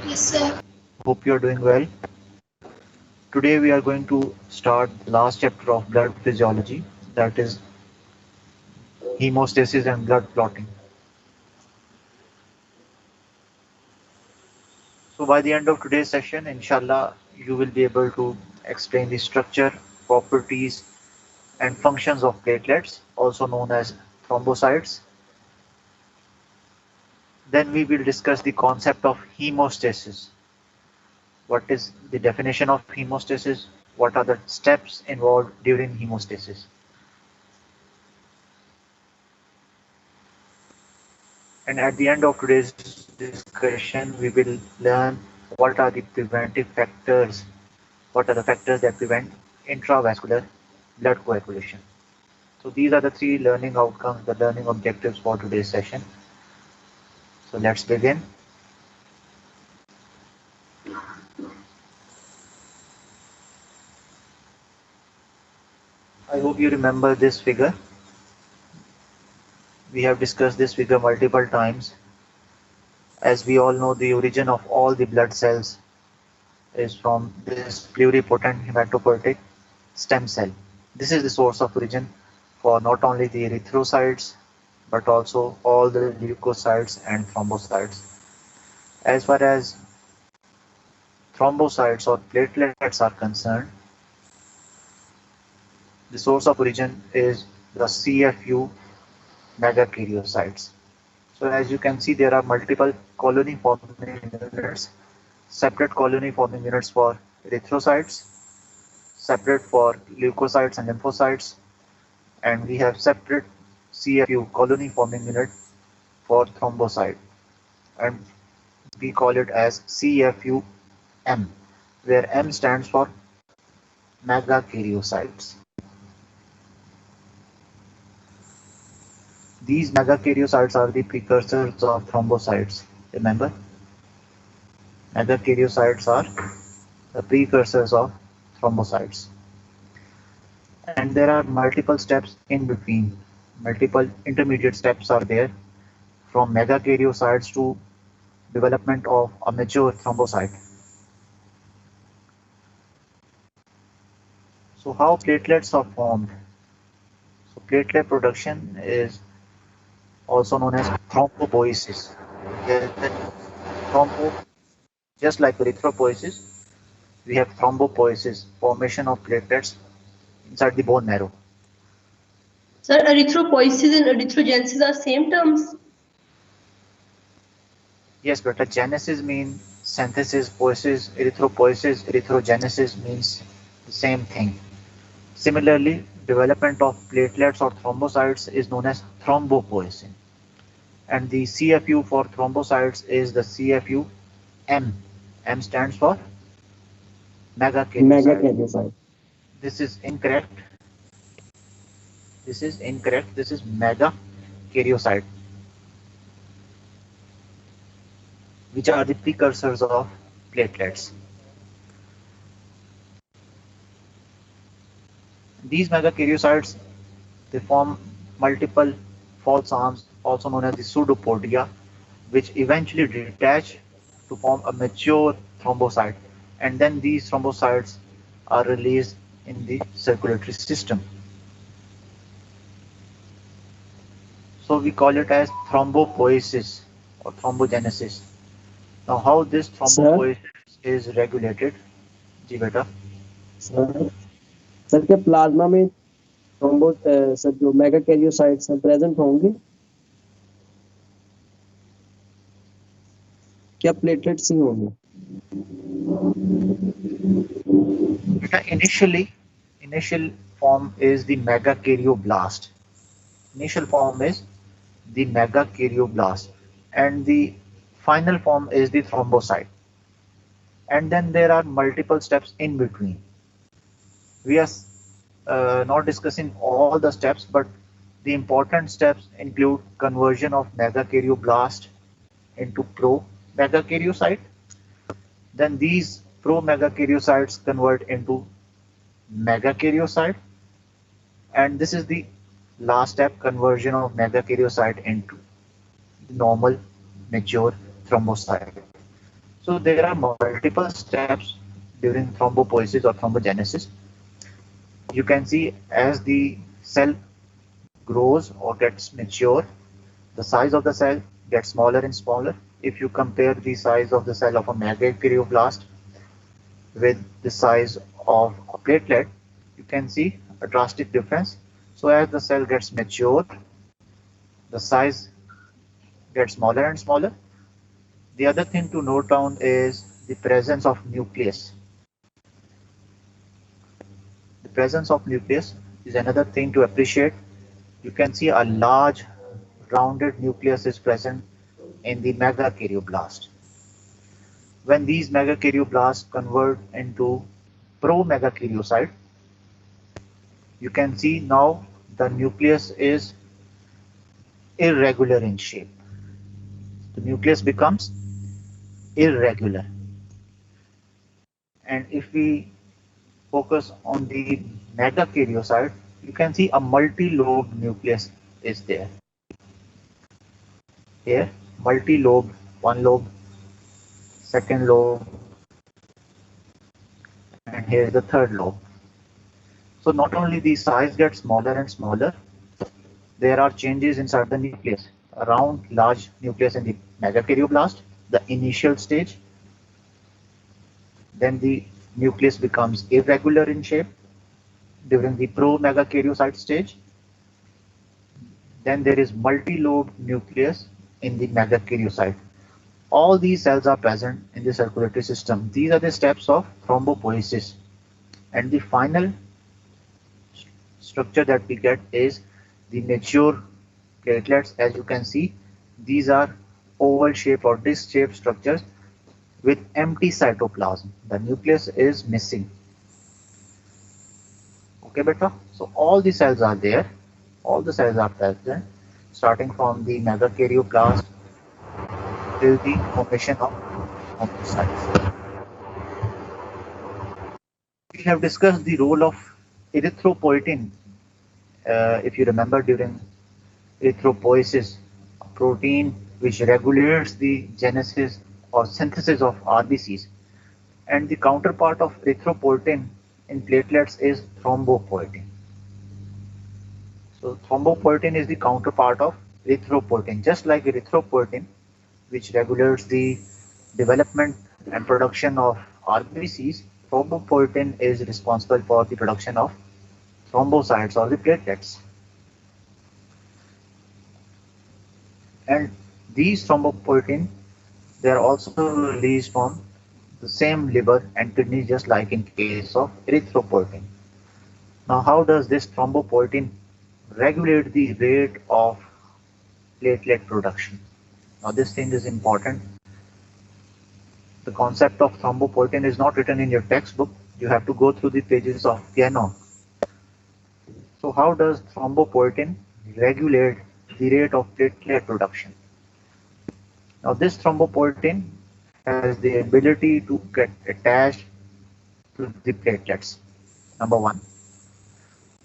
Yes, sir. Hope you are doing well. Today we are going to start the last chapter of blood physiology, that is hemostasis and blood clotting. So by the end of today's session, inshallah, you will be able to explain the structure, properties and functions of platelets, also known as thrombocytes. Then we will discuss the concept of hemostasis. What is the definition of hemostasis? What are the steps involved during hemostasis? And at the end of today's discussion, we will learn what are the preventive factors, what are the factors that prevent intravascular blood coagulation. So these are the three learning outcomes, the learning objectives for today's session. So let's begin. I hope you remember this figure. We have discussed this figure multiple times. As we all know, the origin of all the blood cells is from this pluripotent hematopoietic stem cell. This is the source of origin for not only the erythrocytes but also all the leukocytes and thrombocytes. As far as thrombocytes or platelets are concerned, the source of origin is the CFU megakaryocytes. So as you can see, there are multiple colony forming units, separate colony forming units for erythrocytes, separate for leukocytes and lymphocytes, and we have separate CFU colony forming unit for thrombocyte, and we call it as CFU-M, where M stands for megakaryocytes. These megakaryocytes are the precursors of thrombocytes. Remember, megakaryocytes are the precursors of thrombocytes. And there are multiple steps in between. Multiple intermediate steps are there from megakaryocytes to development of a mature thrombocyte. So how platelets are formed? So platelet production is also known as thrombopoiesis. Yes, thrombo, just like erythropoiesis, we have thrombopoiesis, formation of platelets inside the bone marrow. Sir, erythropoiesis and erythrogenesis are same terms. Yes, but a genesis means synthesis, poiesis, erythropoiesis, erythrogenesis means the same thing. Similarly, development of platelets or thrombocytes is known as thrombopoiesin. And the CFU for thrombocytes is the CFU-M. M stands for megakaryocyte. Megakaryocyte. This is incorrect. This is incorrect. This is megakaryocyte, which are the precursors of platelets. These megakaryocytes, they form multiple false arms, also known as the pseudopodia, which eventually detach to form a mature thrombocyte, and then these thrombocytes are released in the circulatory system. So we call it as thrombopoiesis or thrombogenesis. Now how this sir thrombopoiesis is regulated? जी बेटा. Sir sir क्या plasma में thrombo sir जो मेगाकैरियोसाइट्स हैं present होंगे क्या platelets ही होंगे Beta, initial form is the megakaryoblast. Initial form is the megakaryoblast, and the final form is the thrombocyte. And then there are multiple steps in between. We are not discussing all the steps, but the important steps include conversion of megakaryoblast into pro-megakaryocyte. Then these pro-megakaryocytes convert into megakaryocyte, and this is the last step, conversion of megakaryocyte into normal mature thrombocyte. So So there are multiple steps during thrombopoiesis or thrombogenesis. You can see as the cell grows or gets mature, the size of the cell gets smaller and smaller. If you compare the size of the cell of a megakaryoblast with the size of a platelet, you can see a drastic difference. So as the cell gets mature, the size gets smaller and smaller. The other thing to note down is the presence of nucleus. The presence of nucleus is another thing to appreciate. You can see a large rounded nucleus is present in the megakaryoblast. When these megakaryoblast convert into promegakaryocyte, you can see now the nucleus is irregular in shape. The nucleus becomes irregular. And if we focus on the megakaryocyte, you can see a multi-lobed nucleus is there. Here, multi-lobed, one lobe, second lobe, and here is the third lobe. So not only the size gets smaller and smaller, there are changes inside the nucleus. Around large nucleus in the megakaryoblast, the initial stage, then the nucleus becomes irregular in shape during the promegakaryocyte stage. Then there is multi-lobed nucleus in the megakaryocyte. All these cells are present in the circulatory system. These are the steps of thrombopoiesis. And the final structure that we get is the mature platelets. As you can see, these are oval shaped or disc shaped structures with empty cytoplasm. The nucleus is missing. Okay, beta? So all the cells are there. All the cells are present, starting from the megakaryoblast till the formation of monocytes. We have discussed the role of erythropoietin, if you remember, during erythropoiesis, a protein which regulates the genesis or synthesis of RBCs. And the counterpart of erythropoietin in platelets is thrombopoietin. So thrombopoietin is the counterpart of erythropoietin. Just like erythropoietin, which regulates the development and production of RBCs, thrombopoietin is responsible for the production of thrombocytes or the platelets. And these thrombopoietin, they are also released from the same liver and kidney, just like in case of erythropoietin. Now, how does this thrombopoietin regulate the rate of platelet production? Now, this thing is important. The concept of thrombopoietin is not written in your textbook. You have to go through the pages of genome. So how does thrombopoietin regulate the rate of platelet production? Now this thrombopoietin has the ability to get attached to the platelets, number one.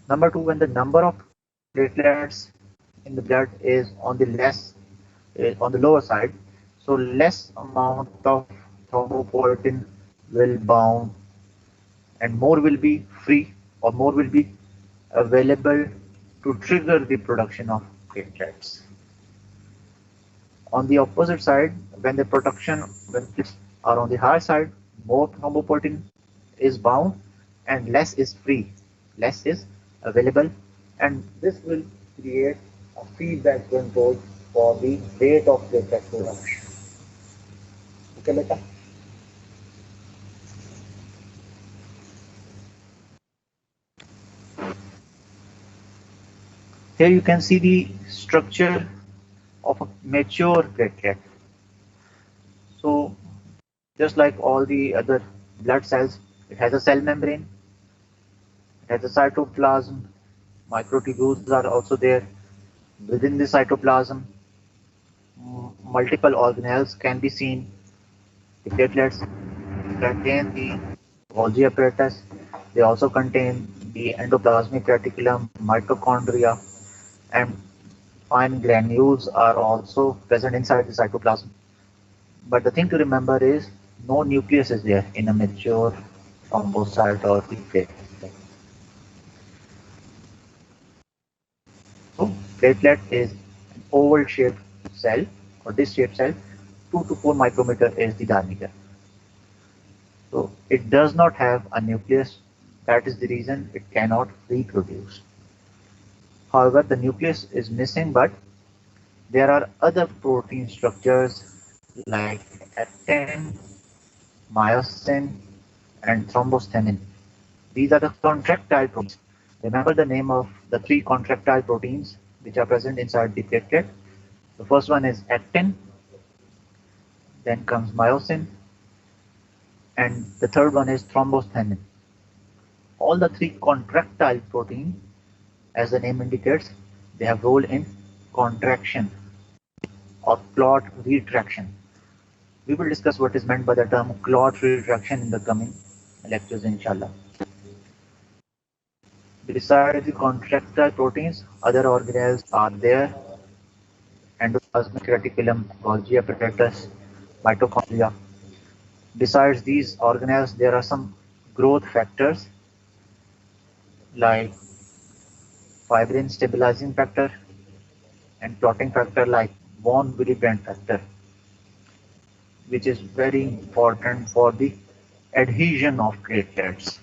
Number two, when the number of platelets in the blood is on the lower side, so less amount of thrombopoietin will bound and more will be free or more will be available to trigger the production of platelets. On the opposite side, when the platelets are on the higher side, more thrombopoietin is bound and less is free, less is available, and this will create a feedback control for the rate of platelet production. Okay, beta? Here you can see the structure of a mature platelet. So just like all the other blood cells, it has a cell membrane, it has a cytoplasm, microtubules are also there. Within the cytoplasm, multiple organelles can be seen. The platelets contain the Golgi apparatus. They also contain the endoplasmic reticulum, mitochondria, and fine granules are also present inside the cytoplasm. But the thing to remember is no nucleus is there in a mature thrombocyte or platelet. So platelet is an oval shaped cell or disc shaped cell, 2 to 4 micrometer is the diameter. So it does not have a nucleus. That is the reason it cannot reproduce. However, the nucleus is missing, but there are other protein structures like actin, myosin, and thrombostatin. These are the contractile proteins. Remember the name of the three contractile proteins which are present inside the platelet. The first one is actin, then comes myosin, and the third one is thrombostatin. All the three contractile proteins, as the name indicates, they have role in contraction or clot retraction. We will discuss what is meant by the term clot retraction in the coming lectures, inshallah. Besides the contractile proteins, other organelles are there: endoplasmic reticulum, Golgi apparatus, mitochondria. Besides these organelles, there are some growth factors like fibrin stabilizing factor and clotting factor like von Willebrand factor, which is very important for the adhesion of platelets.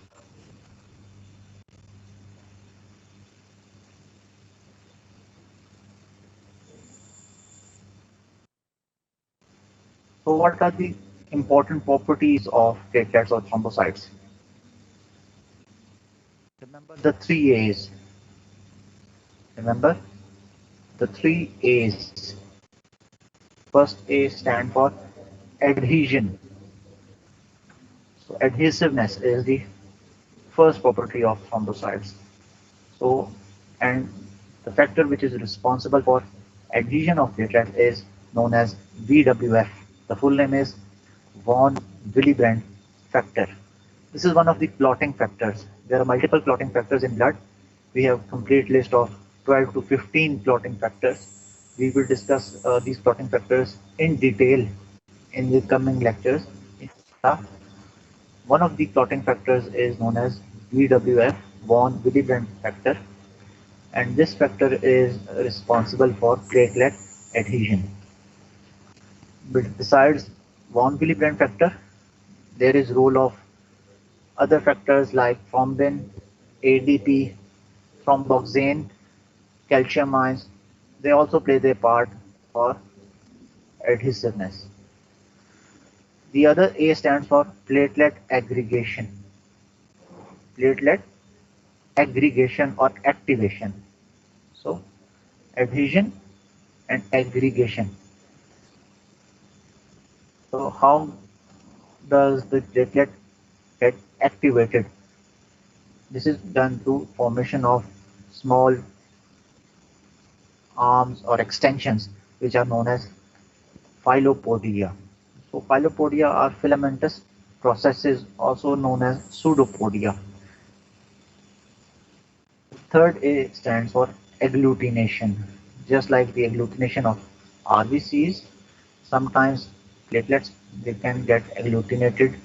So what are the important properties of platelets or thrombocytes? Remember the three A's. Remember the three A's. First A stand for adhesion. So adhesiveness is the first property of thrombocytes. So, and the factor which is responsible for adhesion of platelet is known as VWF. The full name is von Willebrand factor. This is one of the clotting factors. There are multiple clotting factors in blood. We have complete list of 12 to 15 clotting factors. We will discuss these clotting factors in detail in the coming lectures. One of the clotting factors is known as VWF, von Willebrand factor, and this factor is responsible for platelet adhesion. But besides von Willebrand factor, there is role of other factors like thrombin, ADP, thromboxane, calcium ions. They also play their part for adhesiveness. The other A stands for platelet aggregation. Platelet aggregation or activation. So adhesion and aggregation. So how does the platelet get activated? This is done through formation of small arms or extensions which are known as filopodia. So filopodia are filamentous processes also known as pseudopodia. Third A stands for agglutination. Just like the agglutination of RBCs, sometimes platelets they can get agglutinated.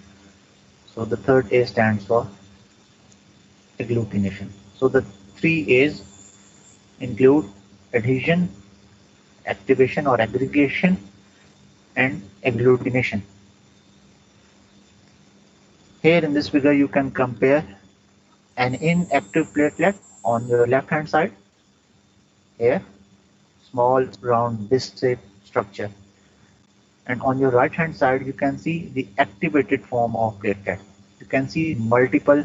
So the third A stands for agglutination. So the three A's include adhesion, activation or aggregation, and agglutination. Here in this figure you can compare an inactive platelet on your left hand side. Here, small round disc shaped structure, and on your right hand side you can see the activated form of platelet. You can see multiple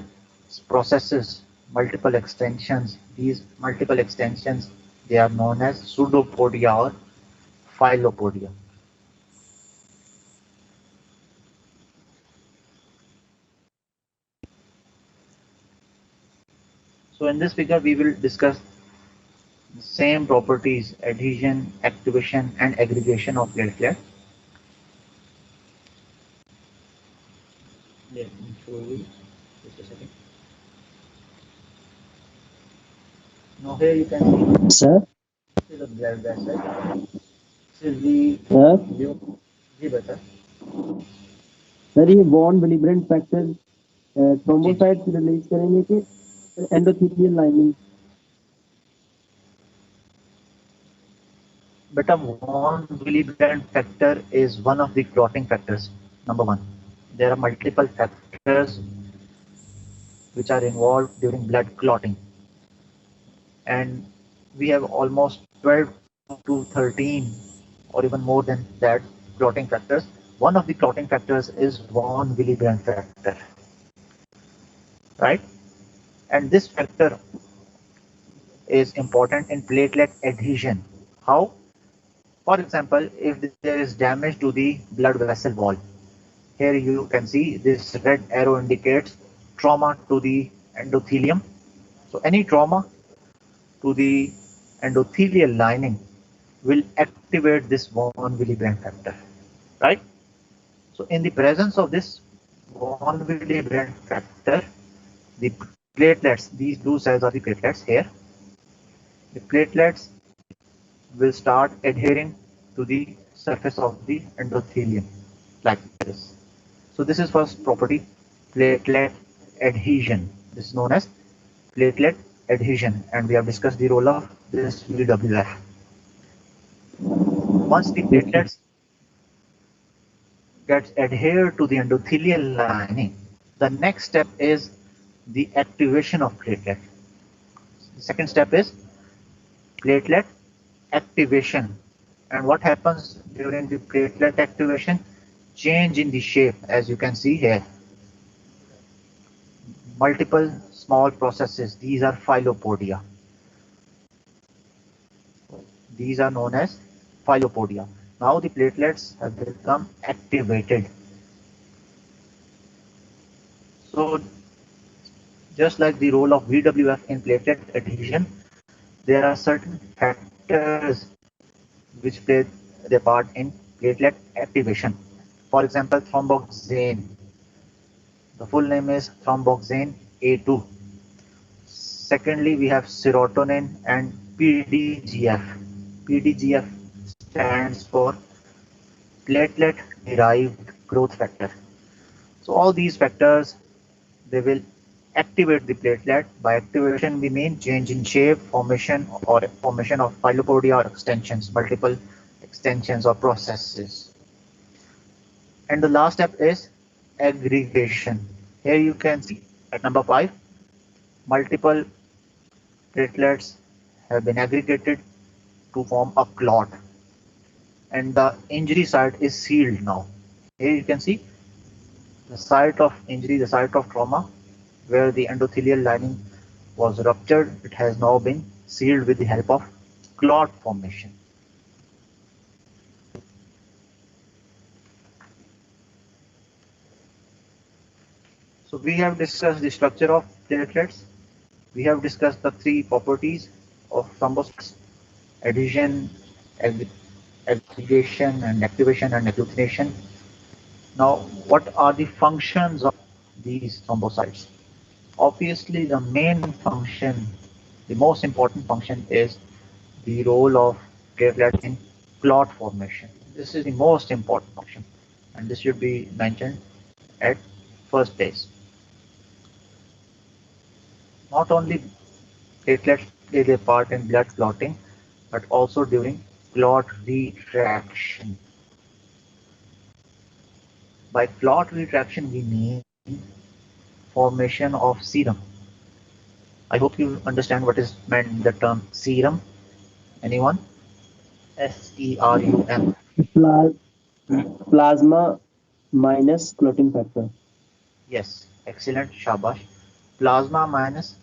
processes, multiple extensions. These multiple extensions, they are known as pseudopodia or filopodia. So in this figure we will discuss the same properties: adhesion, activation, and aggregation of platelet. Let me show you just a second. Now here you can see Sir, this is a blood vessel. This is the sir, view. जी बता. Sir ये von विलिब्रेंट factor thrombocytes release करेंगे कि endothelial lining? But a von Willebrand factor is one of the clotting factors. Number one, there are multiple factors which are involved during blood clotting, and we have almost 12 to 13 or even more than that clotting factors. One of the clotting factors is von Willebrand factor, right? And this factor is important in platelet adhesion. How? For example, if there is damage to the blood vessel wall, here you can see this red arrow indicates trauma to the endothelium. So any trauma to the endothelial lining will activate this von Willebrand factor, right? So in the presence of this von Willebrand factor, the platelets, these blue cells are the platelets here, the platelets will start adhering to the surface of the endothelium like this. So this is first property, platelet adhesion. This is known as platelet adhesion, and we have discussed the role of this VWF. Once the platelets gets adhered to the endothelial lining, the next step is the activation of platelet. The second step is platelet activation. And what happens during the platelet activation? Change in the shape, as you can see here. Multiple small processes, these are filopodia. These are known as filopodia. Now the platelets have become activated. So just like the role of VWF in platelet adhesion, there are certain factors which play their part in platelet activation. For example, thromboxane. The full name is thromboxane A2. Secondly, we have serotonin and PDGF. PDGF stands for platelet derived growth factor. So all these factors, they will activate the platelet. By activation we mean change in shape, formation of filopodia or extensions, multiple extensions or processes. And the last step is aggregation. Here you can see at number 5, multiple platelets have been aggregated to form a clot, and the injury site is sealed now. Here you can see the site of injury, the site of trauma, where the endothelial lining was ruptured. It has now been sealed with the help of clot formation. So we have discussed the structure of platelets. We have discussed the 3 properties of thrombocytes: adhesion, aggregation, and activation and agglutination. Now, what are the functions of these thrombocytes? Obviously, the main function, the most important function, is the role of platelets in clot formation. This is the most important function, and this should be mentioned at first place. Not only platelets play their part in blood clotting, but also during clot retraction. By clot retraction, we mean formation of serum. I hope you understand what is meant in the term serum. Anyone? SERUM. Plasma minus clotting factor. Yes, excellent, shabash. Plasma minus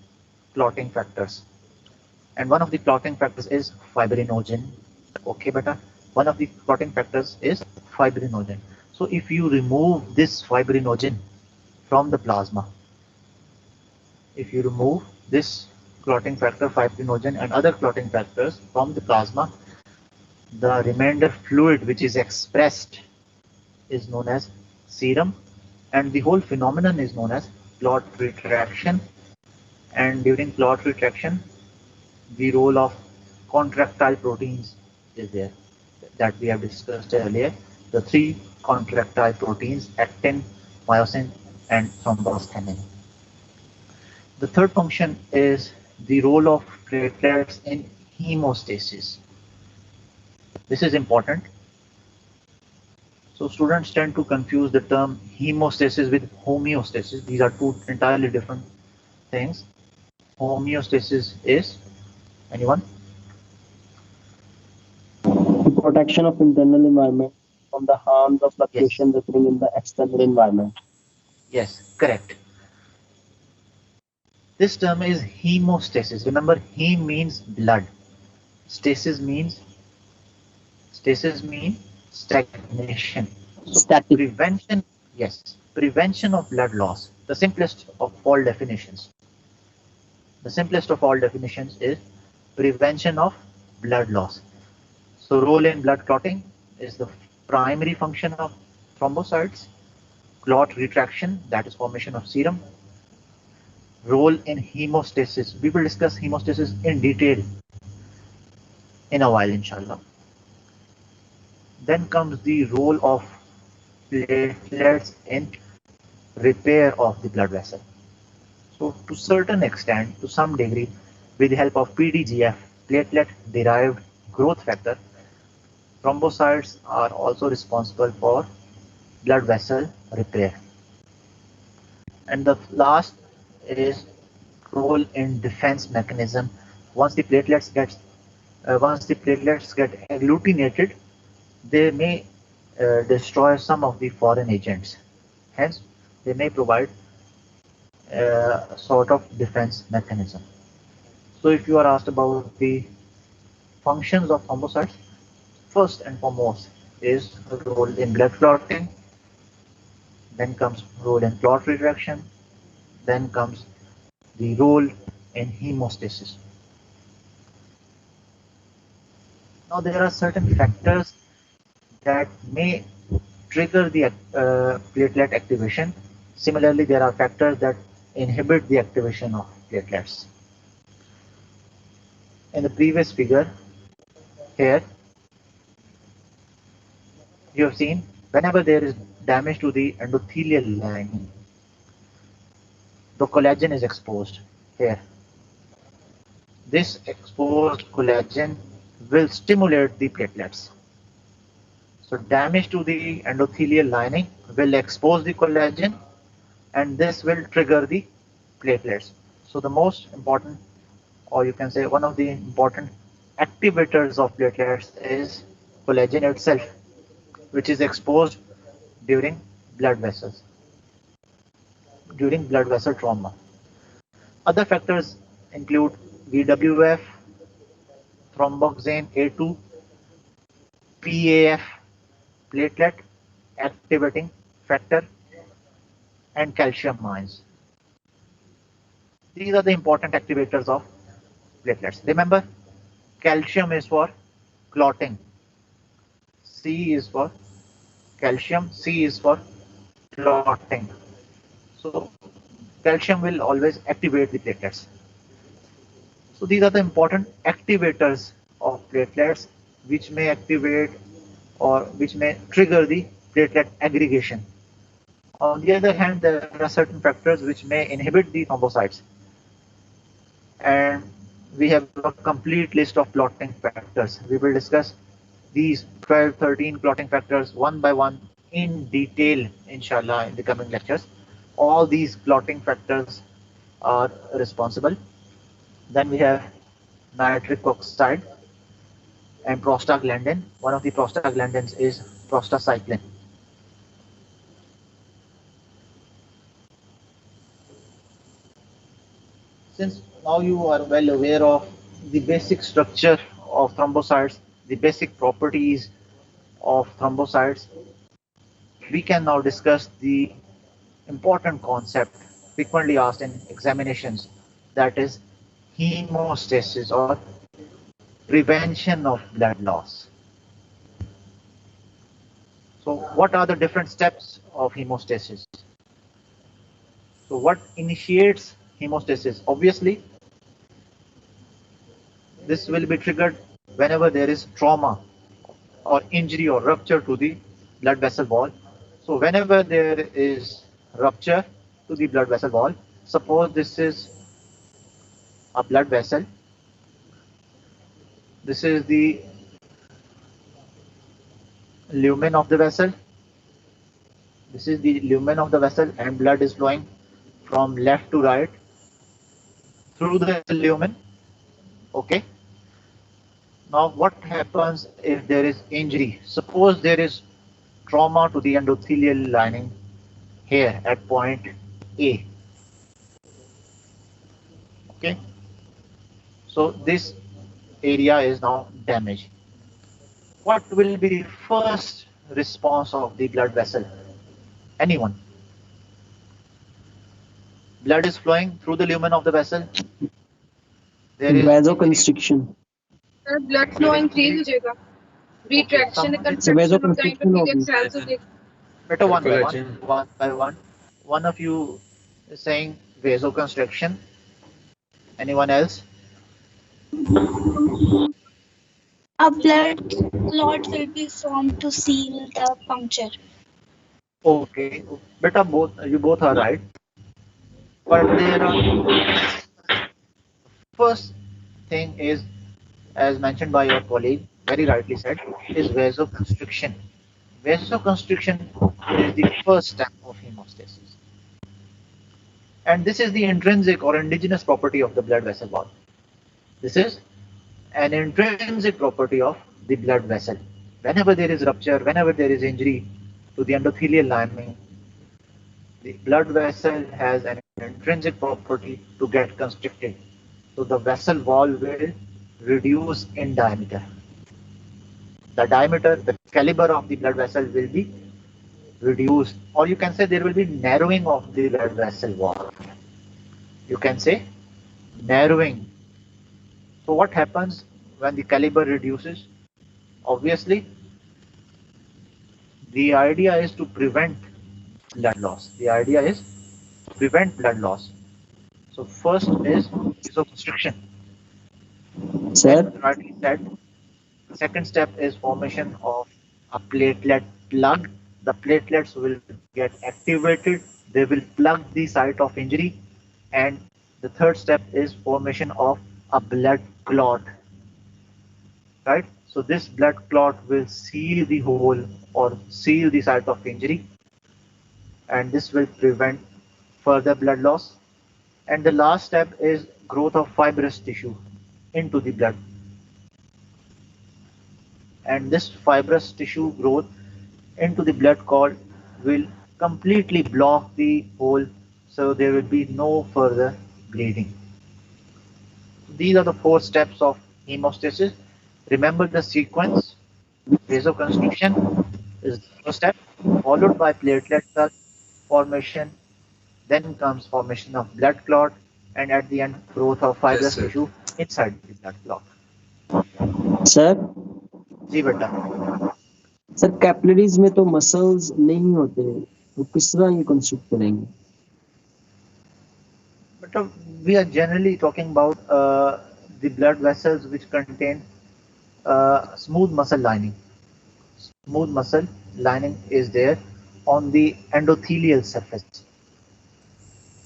clotting factors. And one of the clotting factors is fibrinogen. Okay, beta. One of the clotting factors is fibrinogen. So if you remove this fibrinogen from the plasma, if you remove this clotting factor, fibrinogen, and other clotting factors from the plasma, the remainder fluid which is expressed is known as serum, and the whole phenomenon is known as clot retraction. And during clot retraction, the role of contractile proteins is there that we have discussed earlier. The 3 contractile proteins: actin, myosin, and thrombostatin. The third function is the role of platelets in hemostasis. This is important. So students tend to confuse the term hemostasis with homeostasis. These are two entirely different things. Homeostasis is, anyone? The protection of internal environment from the harms of Yes, fluctuation occurring in the external environment. yes, correct. This term is hemostasis. Remember, hem means blood. Stasis means stagnation. So Static. prevention, yes, prevention of blood loss. The simplest of all definitions. The simplest of all definitions is prevention of blood loss. So role in blood clotting is the primary function of thrombocytes. Clot retraction, that is formation of serum. Role in hemostasis. We will discuss hemostasis in detail in a while, inshallah. Then comes the role of platelets in repair of the blood vessel. So to certain extent, to some degree, with the help of PDGF, platelet-derived growth factor, thrombocytes are also responsible for blood vessel repair. And the last is role in defense mechanism. Once the platelets get agglutinated, they may destroy some of the foreign agents. Hence, they may provide a sort of defense mechanism. So if you are asked about the functions of thrombocytes, first and foremost is role in blood clotting, then comes role in clot retraction, then comes the role in hemostasis. Now there are certain factors that may trigger the platelet activation. Similarly, there are factors that inhibit the activation of platelets. In the previous figure, here, you have seen whenever there is damage to the endothelial lining, the collagen is exposed here. This exposed collagen will stimulate the platelets. So damage to the endothelial lining will expose the collagen, and this will trigger the platelets. So the most important, or you can say one of the important activators of platelets is collagen itself, which is exposed during blood vessels, during blood vessel trauma. Other factors include VWF, thromboxane A2, PAF, platelet activating factor, and calcium ions. These are the important activators of platelets. Remember, calcium is for clotting, C is for calcium, C is for clotting. So calcium will always activate the platelets. So these are the important activators of platelets which may activate or which may trigger the platelet aggregation. On the other hand, there are certain factors which may inhibit the thrombocytes. And we have a complete list of clotting factors. We will discuss these 12, 13 clotting factors one by one in detail, inshallah, in the coming lectures. All these clotting factors are responsible. Then we have nitric oxide and prostaglandin. One of the prostaglandins is prostacyclin. Since now you are well aware of the basic structure of thrombocytes, the basic properties of thrombocytes, we can now discuss the important concept frequently asked in examinations, that is hemostasis or prevention of blood loss. So what are the different steps of hemostasis? So what initiates hemostasis? Obviously, this will be triggered whenever there is trauma or injury or rupture to the blood vessel wall. So whenever there is rupture to the blood vessel wall. Suppose this is a blood vessel. This is the lumen of the vessel. This is the lumen of the vessel, and blood is flowing from left to right through the lumen. Okay. Now what happens if there is injury? Suppose there is trauma to the endothelial lining here at point A. Okay. So this area is now damaged. What will be the first response of the blood vessel? Anyone? Blood is flowing through the lumen of the vessel. There is Vasoconstriction. Sir, blood flow increase हो जाएगा. Retraction and someone is- So contraction of the vasoconstriction endothelial होगी. cells हो जाएगी. better one by one, Collagen. one by one. One of you is saying vasoconstriction. Anyone else? A blood clot will be formed to seal the puncture. Okay, beta, you both are right. But there are first thing is, as mentioned by your colleague, very rightly said, is vasoconstriction. Vasoconstriction is the first step of hemostasis. And this is the intrinsic or indigenous property of the blood vessel wall. This is an intrinsic property of the blood vessel. Whenever there is rupture, whenever there is injury to the endothelial lining, the blood vessel has an intrinsic property to get constricted. So the vessel wall will reduce in diameter. The diameter, the caliber of the blood vessel will be reduced, or you can say there will be narrowing of the blood vessel wall. You can say narrowing. So what happens when the caliber reduces? Obviously, the idea is to prevent blood loss. The idea is to prevent blood loss. So first is vasoconstriction. Sir, As rightly said, the second step is formation of a platelet plug. The platelets will get activated. They will plug the site of injury. And the third step is formation of a blood clot. Right? So this blood clot will seal the hole or seal the site of injury, and this will prevent further blood loss. And the last step is growth of fibrous tissue into the blood. And this fibrous tissue growth into the blood cord will completely block the hole, so there will be no further bleeding. These are the 4 steps of hemostasis. Remember the sequence. Vasoconstriction is the first step, followed by platelet cell formation, then comes formation of blood clot, and at the end growth of fibrous sir. tissue inside the blood clot. sir, जी बेटा. Sir capillaries में तो muscles नहीं होते, तो किस तरह ये construct करेंगे? But we are generally talking about the blood vessels which contain smooth muscle lining. Smooth muscle lining is there on the endothelial surface.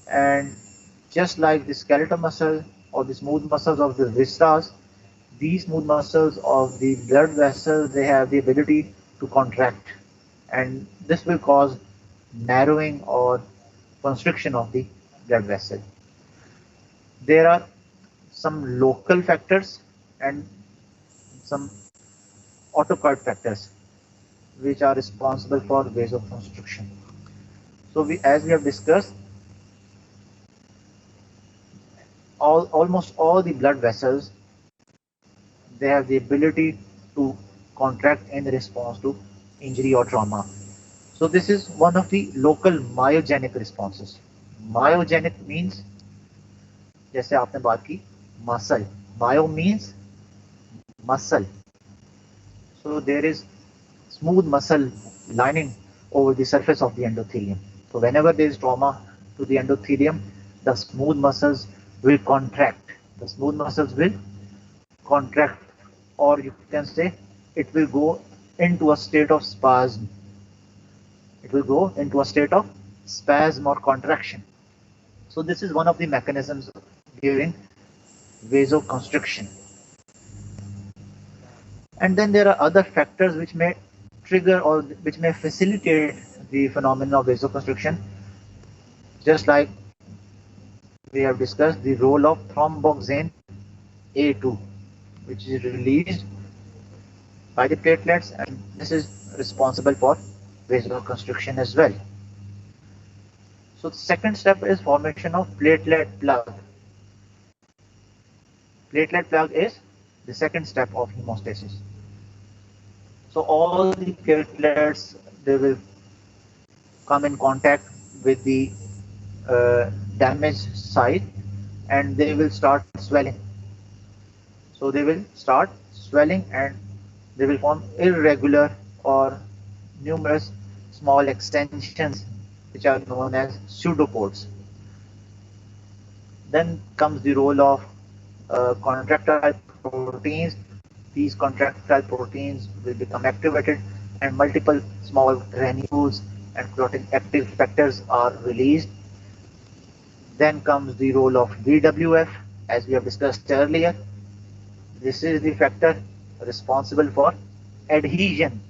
And just like the skeletal muscle or the smooth muscles of the viscera, these smooth muscles of the blood vessels, they have the ability to contract. And this will cause narrowing or constriction of the blood vessel. There are some local factors and some autocoid factors which are responsible for vasoconstriction. So as we have discussed, almost all the blood vessels, they have the ability to contract in response to injury or trauma. So this is one of the local myogenic responses. Myogenic means, जैसे आपने बात की, muscle. Myo means muscle. So there is smooth muscle lining over the surface of the endothelium. So whenever there is trauma to the endothelium, the smooth muscles will contract. The smooth muscles will contract, or you can say it will go into a state of spasm. It will go into a state of spasm or contraction. So this is one of the mechanisms during vasoconstriction. And then there are other factors which may trigger or which may facilitate the phenomenon of vasoconstriction, just like we have discussed the role of thromboxane A2, which is released by the platelets, and this is responsible for vasoconstriction as well. So the second step is formation of platelet plug. Platelet plug is the second step of hemostasis. So all the platelets, they will come in contact with the damaged site and they will start swelling. So they will start swelling and they will form irregular or numerous small extensions which are known as pseudopods. Then comes the role of contractile proteins. These contractile proteins will become activated and multiple small granules and clotting active factors are released. Then comes the role of VWF, as we have discussed earlier. This is the factor responsible for adhesion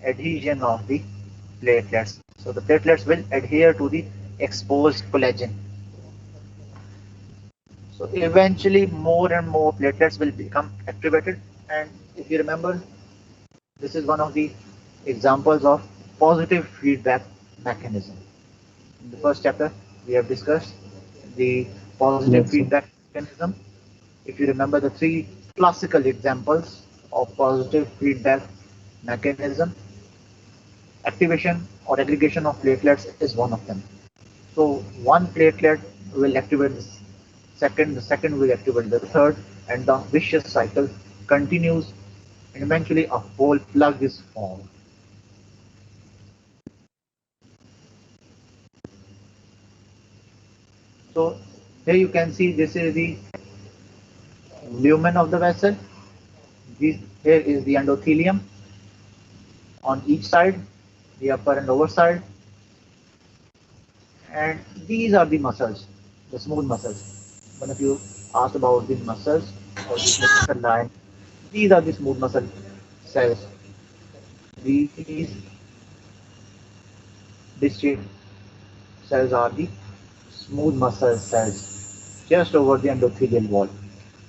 of the platelets. So the platelets will adhere to the exposed collagen. So eventually more and more platelets will become activated, and if you remember, this is one of the examples of positive feedback mechanism. In the first chapter we have discussed the positive Yes, sir. feedback mechanism. If you remember the three classical examples of positive feedback mechanism, activation or aggregation of platelets is one of them. So one platelet will activate the second will activate the third, and the vicious cycle continues, and eventually a whole plug is formed. So here you can see this is the lumen of the vessel. Here is the endothelium on each side, the upper and lower side, and these are the muscles, the smooth muscles. One of you asked about the muscles or the muscle line. These are the smooth muscle cells. These distinct cells are the smooth muscle cells just over the endothelial wall.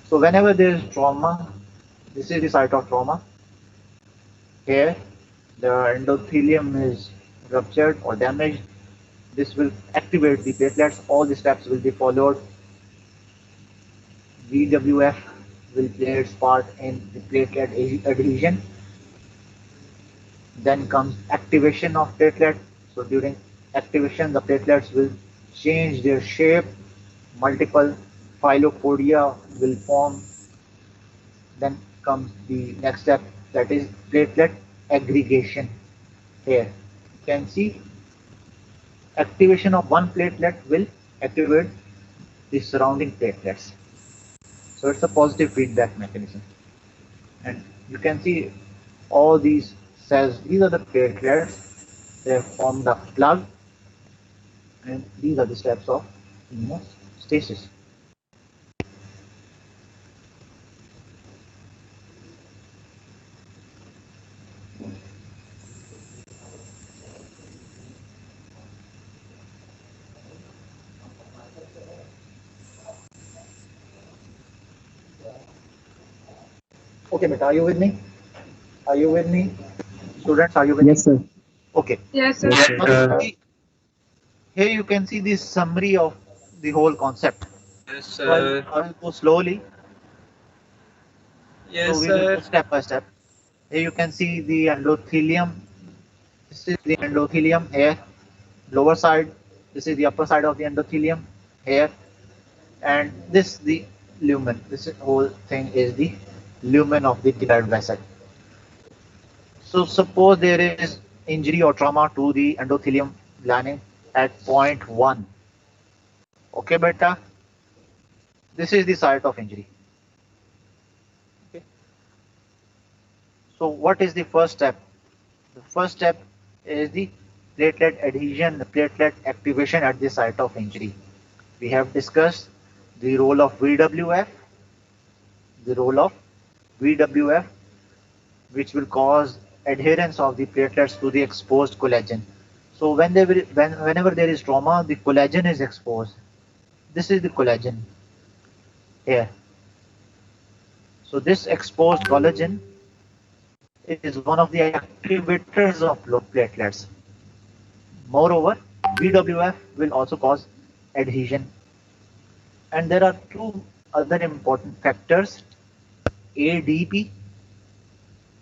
So whenever there is trauma, this is the site of trauma. Here, the endothelium is ruptured or damaged. This will activate the platelets. All the steps will be followed. VWF will play its part in the platelet adhesion. Then comes activation of platelet. So during activation, the platelets will change their shape. Multiple filopodia will form. Then comes the next step, that is platelet aggregation. Here you can see activation of one platelet will activate the surrounding platelets. So it's a positive feedback mechanism. And you can see all these cells, these are the platelets, they have formed a plug, and these are the steps of hemostasis. Okay, beta, are you with me? Are you with me? Students, are you with Yes, me? sir. Okay. Yes, sir. Yes, sir. Now, here you can see the summary of the whole concept. Yes, So sir. I will go slowly. So Yes, we will go sir. step by step. Here you can see the endothelium. This is the endothelium here, lower side. This is the upper side of the endothelium here, and this the lumen. This whole thing is the lumen of the blood vessel. So suppose there is injury or trauma to the endothelium lining at point 1. Okay, beta. This is the site of injury. Okay. So what is the first step? The first step is the platelet adhesion, platelet activation at the site of injury. We have discussed the role of VWF, the role of VWF, which will cause adherence of the platelets to the exposed collagen. So whenever there is trauma, the collagen is exposed. This is the collagen here. So this exposed collagen is one of the activators of platelets. Moreover, VWF will also cause adhesion. And there are two other important factors, ADP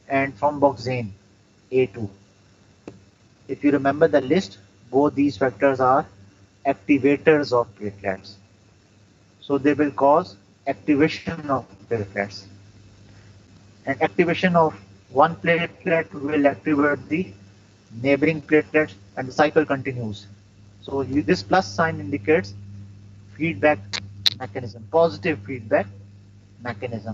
and thromboxane A2. If you remember the list, both these factors are activators of platelets. So they will cause activation of platelets. And activation of one platelet will activate the neighboring platelets and the cycle continues. So this plus sign indicates feedback mechanism, positive feedback mechanism.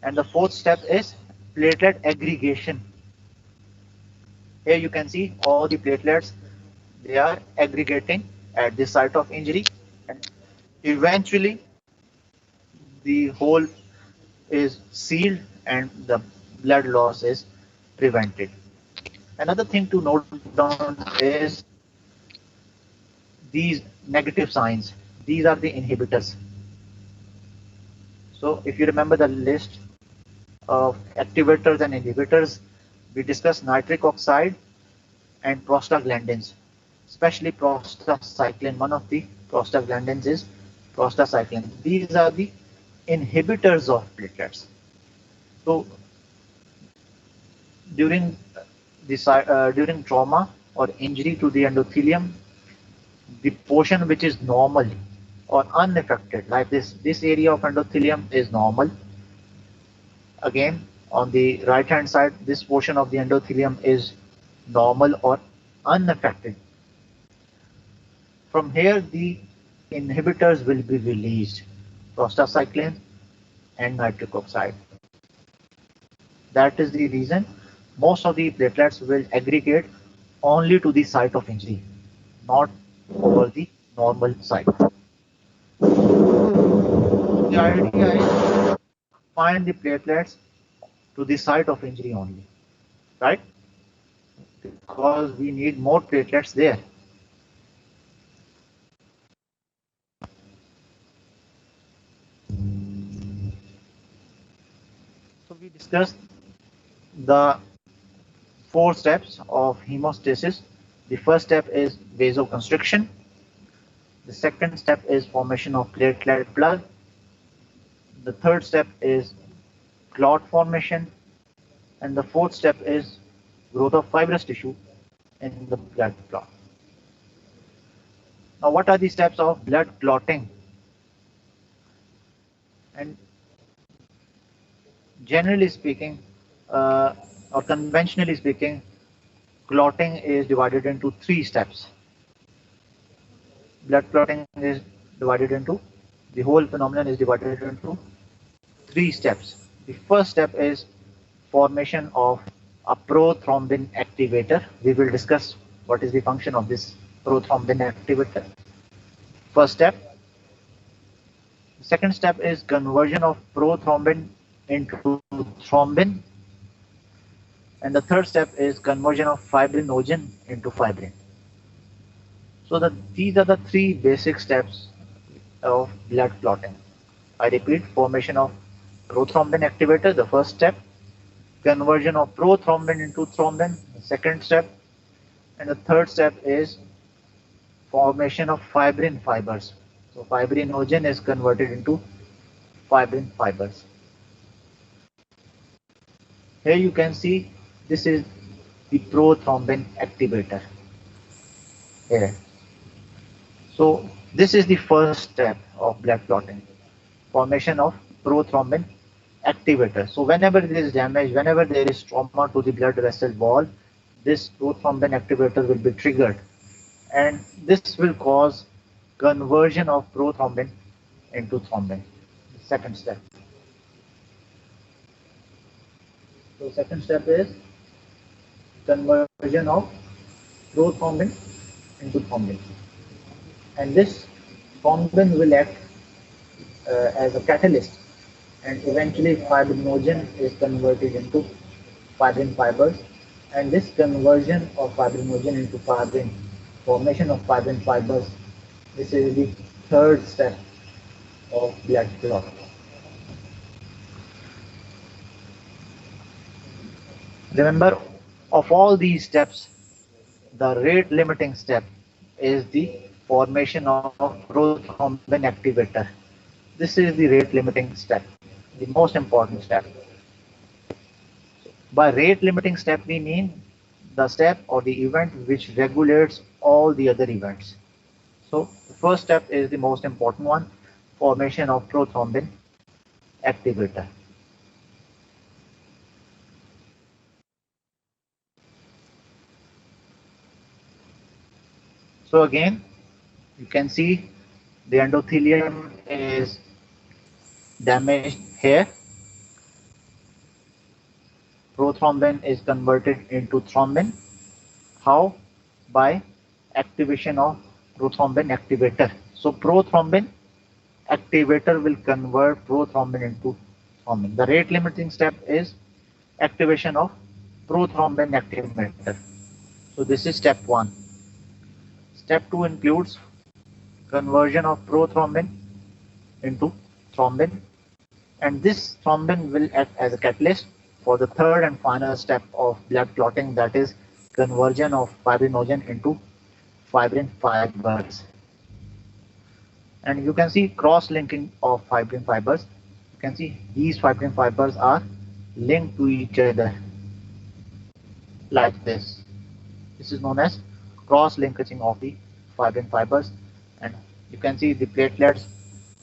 And the fourth step is platelet aggregation. Here you can see all the platelets, they are aggregating at the site of injury, and eventually the hole is sealed and the blood loss is prevented. Another thing to note down is these negative signs. These are the inhibitors. So if you remember the list of activators and inhibitors, we discussed nitric oxide and prostaglandins, especially prostacyclin. One of the prostaglandins is prostacyclin. These are the inhibitors of platelets. So during during trauma or injury to the endothelium, the portion which is normal or unaffected, like this area of endothelium is normal. Again, on the right hand side, this portion of the endothelium is normal or unaffected. From here, the inhibitors will be released, prostacyclin and nitric oxide. That is the reason most of the platelets will aggregate only to the site of injury, not over the normal site. The idea is find the platelets to the site of injury only, right? Because we need more platelets there. So we discussed the 4 steps of hemostasis. The first step is vasoconstriction. The second step is formation of platelet plug. The third step is clot formation. And the fourth step is growth of fibrous tissue in the blood clot. Now, what are the steps of blood clotting? And generally speaking, or conventionally speaking, clotting is divided into 3 steps. Blood clotting is divided into, the whole phenomenon is divided into 3 steps. The first step is formation of a prothrombin activator. We will discuss what is the function of this prothrombin activator. First step. The second step is conversion of prothrombin into thrombin. And the third step is conversion of fibrinogen into fibrin. So these are the 3 basic steps of blood clotting. I repeat, formation of prothrombin activator, the first step, conversion of prothrombin into thrombin, the second step, and the third step is formation of fibrin fibers. So fibrinogen is converted into fibrin fibers. Here you can see this is the prothrombin activator. Here. So this is the first step of blood clotting, formation of prothrombin activator. So whenever there is damage, whenever there is trauma to the blood vessel wall, this prothrombin activator will be triggered, and this will cause conversion of prothrombin into thrombin. The second step. So second step is conversion of prothrombin into thrombin, and this thrombin will act as a catalyst, and eventually fibrinogen is converted into fibrin fibers, and this conversion of fibrinogen into fibrin, formation of fibrin fibers, this is the third step of blood clot. Remember, of all these steps, the rate limiting step is the formation of prothrombin activator. This is the rate limiting step, the most important step. By rate limiting step, we mean the step or the event which regulates all the other events. So the first step is the most important one, formation of prothrombin activator. So again, you can see the endothelium is damaged here. Prothrombin is converted into thrombin. How? By activation of prothrombin activator. So prothrombin activator will convert prothrombin into thrombin. The rate limiting step is activation of prothrombin activator. So this is step 1. Step 2 includes conversion of prothrombin into thrombin, and this thrombin will act as a catalyst for the third and final step of blood clotting, that is conversion of fibrinogen into fibrin fibers. And you can see cross-linking of fibrin fibers. You can see these fibrin fibers are linked to each other like this. This is known as cross-linkaging of the fibrin fibers, and you can see the platelets,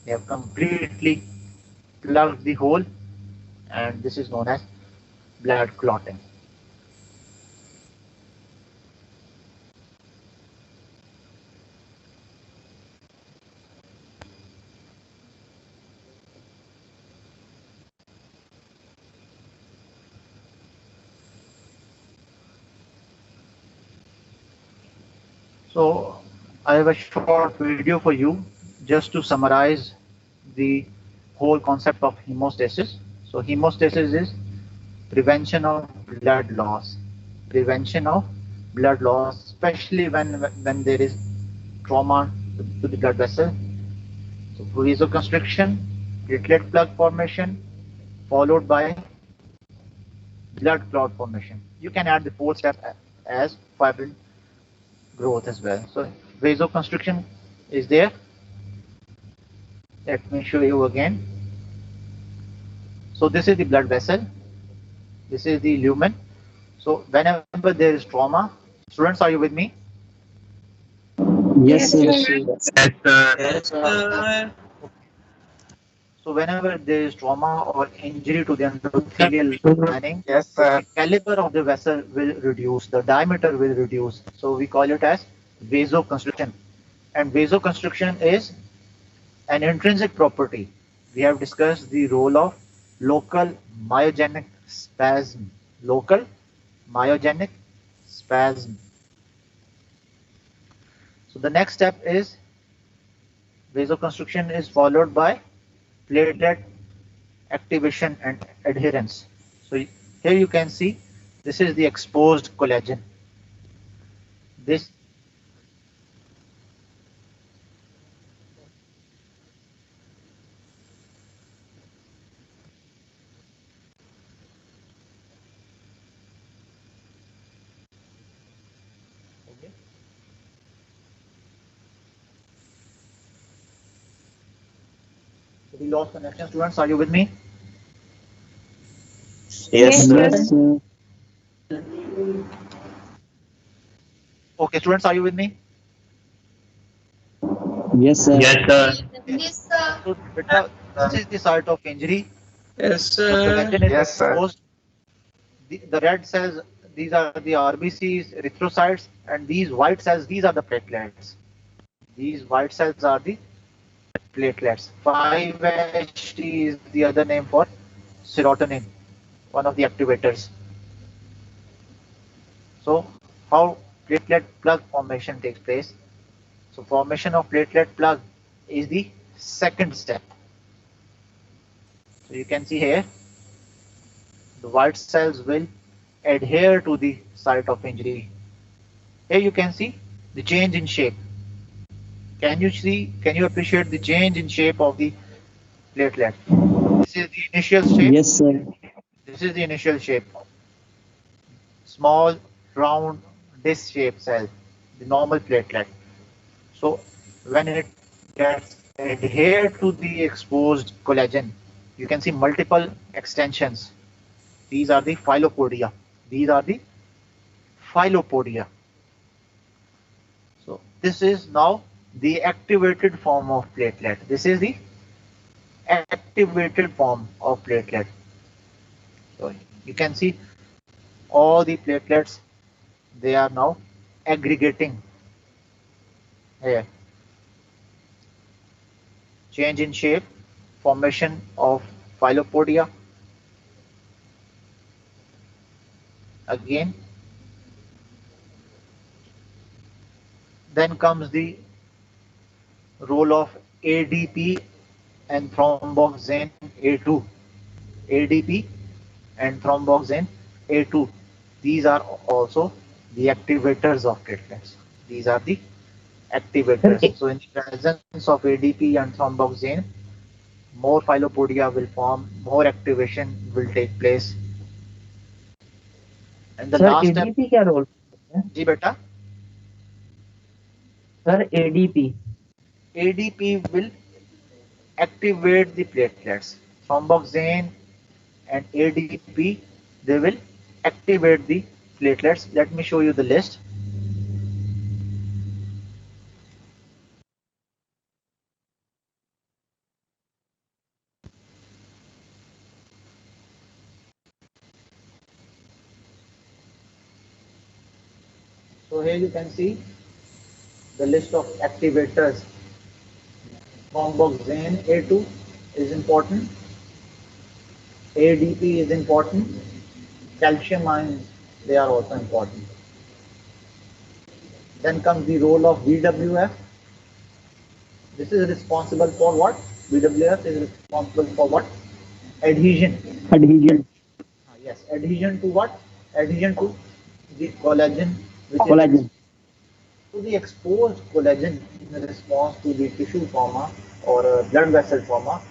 they have completely plugged the hole, and this is known as blood clotting. So I have a short video for you just to summarize the whole concept of hemostasis. So hemostasis is prevention of blood loss. Prevention of blood loss, especially when there is trauma to the blood vessel. So vasoconstriction, platelet plug formation, followed by blood clot formation. You can add the fourth step as fibrin growth as well. So vasoconstriction is there. Let me show you again. So this is the blood vessel. This is the lumen. So whenever there is trauma, students, are you with me? Yes, sir. Yes, Yes, So whenever there is trauma or injury to the endothelial lining, yes, the sir. caliber of the vessel will reduce, the diameter will reduce. So we call it as vasoconstriction. And vasoconstriction is an intrinsic property. We have discussed the role of local myogenic spasm. Local myogenic spasm. So the next step is vasoconstriction is followed by platelet activation and adherence. So here you can see this is the exposed collagen. This okay. So we lost connection, students. Are you with me? Yes, sir. Yes, sir. Okay, students, are you with me? Yes, sir. Yes, sir. So beta, this is the site of injury. Yes, The sir. collagen is Yes, sir. exposed. The red cells, these are the RBCs, erythrocytes, and these white cells, these are the platelets. These white cells are the platelets. 5-HT is the other name for serotonin, one of the activators. So how platelet plug formation takes place? So formation of platelet plug is the second step. So you can see here the white cells will adhere to the site of injury. Here you can see the change in shape. Can you appreciate the change in shape of the platelet? This is the initial shape. Yes, sir. This is the initial shape. Small, round, disc shaped cell, the normal platelet. So when it gets adhered to the exposed collagen, you can see multiple extensions. These are the filopodia. These are the filopodia. So this is now the activated form of platelet. This is the activated form of platelet. So you can see all the platelets, they are now aggregating here. Change in shape, formation of filopodia. Again, then comes the role of ADP and thromboxane A2. ADP and thromboxane A2. These are also the activators of platelets. These are the Sir, activators. So in the presence of ADP and thromboxane, more filopodia will form, more activation will take place. And the sir last step, ADP क्या role है? ji beta, sir ADP ADP will activate the platelets. Thromboxane and ADP, they will activate the platelets. Let me show you the list. So here you can see the list of activators. Thromboxane A2 is important. ADP is important. Calcium ions, they are also important. Then comes the role of BWF. This is responsible for what? BWF is responsible for what? Adhesion. adhesion Yes, adhesion to what? Adhesion to the collagen, which collagen is to the exposed collagen in response to the tissue trauma or blood vessel trauma.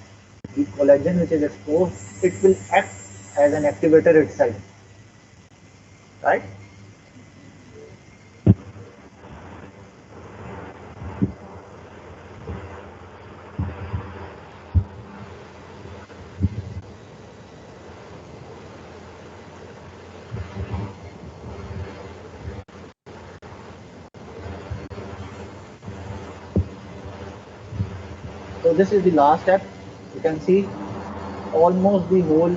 The collagen which is exposed, it will act as an activator itself, right? So this is the last step. You can see almost the whole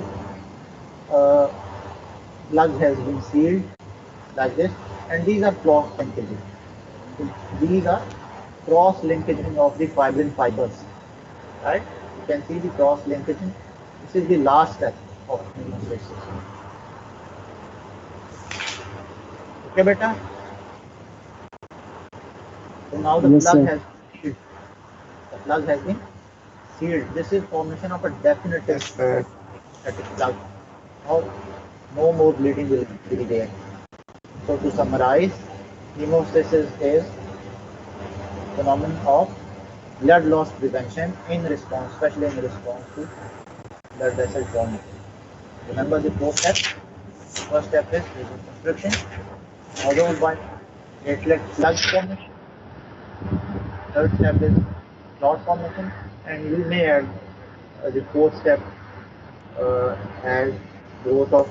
uh, plug has been sealed like this, and these are cross linkages. These are cross linkaging of the fibrin fibers, right? You can see the cross linkaging. This is the last step of hemostasis. Okay, beta. So now the yes plug sir has sealed. The plug has been sealed. This is formation of a definitive static plug. Now no more bleeding will be there. So to summarize, hemostasis is phenomenon of blood loss prevention in response, especially in response to blood vessel trauma. Remember the four steps. First step is reconstruction, followed by platelet plug formation. Third step is clot formation, and you may add the fourth step as growth of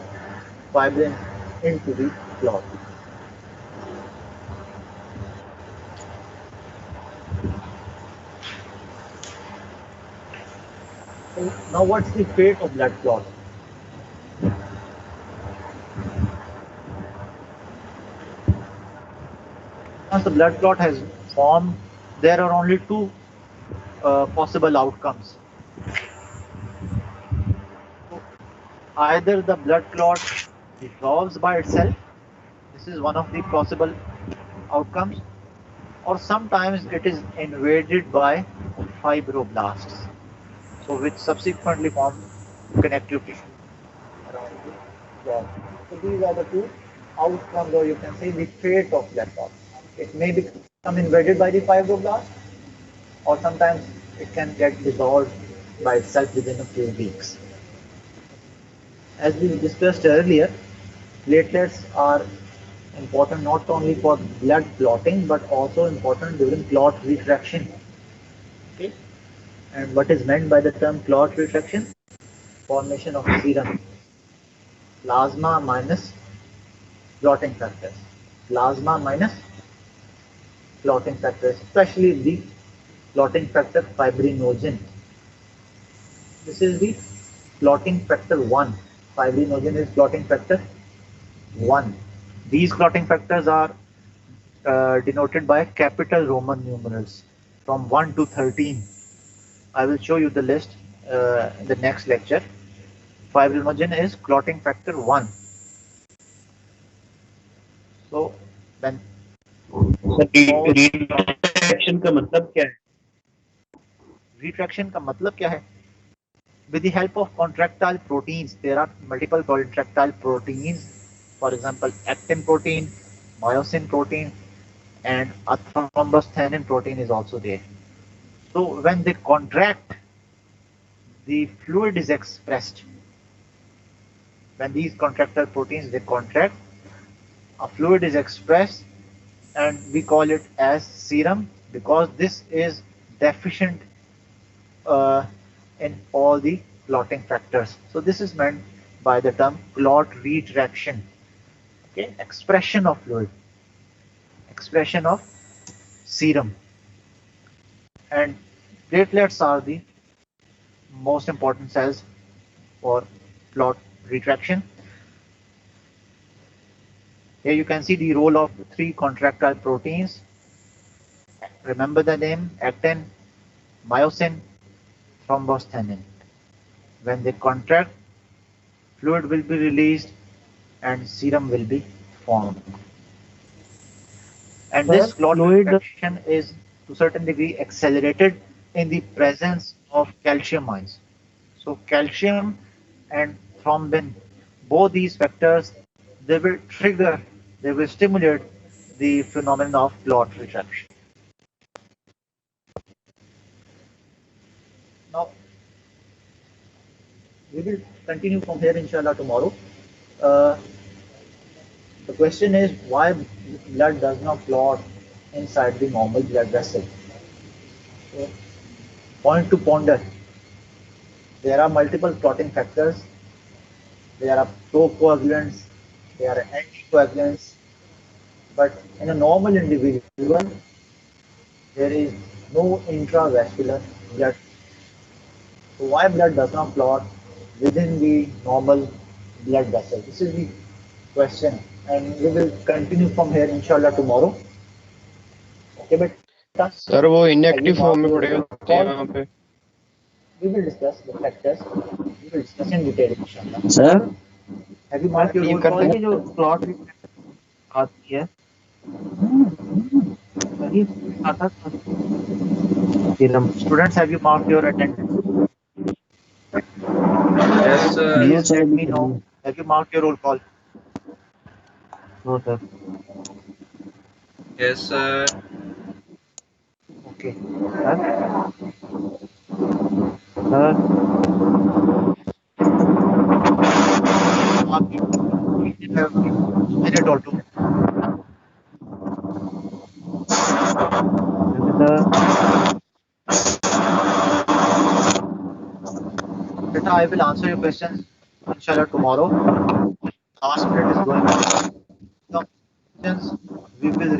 fibrin into the clot. So now what's the fate of blood clot? Once the blood clot has formed, there are only two possible outcomes. Either the blood clot dissolves by itself, this This is one of the possible outcomes. Or sometimes it is invaded by fibroblasts, so which subsequently form connective tissue around the clot. So these are the two outcomes, or you can say the fate of blood clot. It may become invaded by the fibroblast, or sometimes it can get dissolved by itself within a few weeks. As we discussed earlier, platelets are important not only for blood clotting but also important during clot retraction. Okay, and what is meant by the term clot retraction? Formation of serum, plasma minus clotting factors, plasma minus clotting factors, especially the clotting factor fibrinogen. This is the clotting factor 1. Fibrinogen is clotting factor 1. These clotting factors are denoted by capital Roman numerals from 1 to 13. I will show you the list in the next lecture. Fibrinogen is clotting factor 1. So when retraction का मतलब क्या है? retraction का मतलब क्या है? With the help of contractile proteins, there are multiple contractile proteins. For example, actin protein, myosin protein, and a thrombosthenin protein is also there. So when they contract, the fluid is expressed. When these contractile proteins they contract, a fluid is expressed, and we call it as serum because this is deficient in all the clotting factors. So this is meant by the term clot retraction. Okay, expression of fluid, expression of serum, and platelets are the most important cells for clot retraction. Here you can see the role of three contractile proteins. Remember the name: actin, myosin, thrombosthenin. When they contract, fluid will be released and serum will be formed. And this clot retraction is to a certain degree accelerated in the presence of calcium ions. So calcium and thrombin, both these factors, they will trigger, they will stimulate the phenomenon of clot retraction. Now, we will continue from here inshallah tomorrow. The question is why blood does not clot inside the normal blood vessel. So, point to ponder. There are multiple clotting factors. There are procoagulants, there are anticoagulants, but in a normal individual, there is no intravascular blood. So why blood does not clot within the normal blood vessel? This is the question, and we will continue from here inshallah tomorrow. Okay, but sir वो inactive form में पड़ेगा वहाँ पे. we will discuss the factors. We will discuss in detail inshallah. Sir Have you marked your roll call? ये जो clot आती है, वही आता था. Students, have you marked your attendance? Yes, sir. No, Please sir. let me know. Have you marked your roll call? No, sir. Yes, sir. Okay. Sir. Minute or two. Beta, I will answer your questions inshallah tomorrow. Last minute is going on. Some questions we will